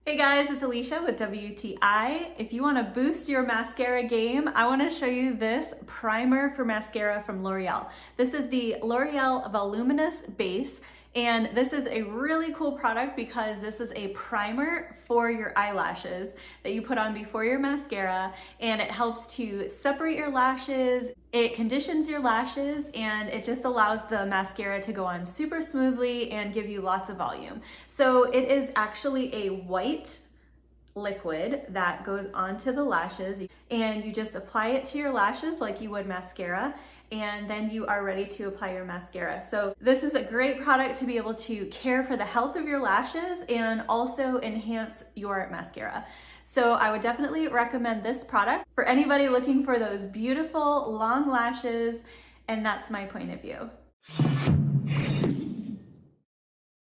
Hey guys, it's Alicia with WTI. If you want to boost your mascara game, I want to show you this primer for mascara from L'Oreal. This is the L'Oreal Voluminous Base, and this is a really cool product because this is a primer for your eyelashes that you put on before your mascara, and it helps to separate your lashes, it conditions your lashes, and it just allows the mascara to go on super smoothly and give you lots of volume. So it is actually a white liquid that goes onto the lashes, and you just apply it to your lashes like you would mascara, and then you are ready to apply your mascara. So this is a great product to be able to care for the health of your lashes and also enhance your mascara. So I would definitely recommend this product for anybody looking for those beautiful long lashes, and that's my point of view.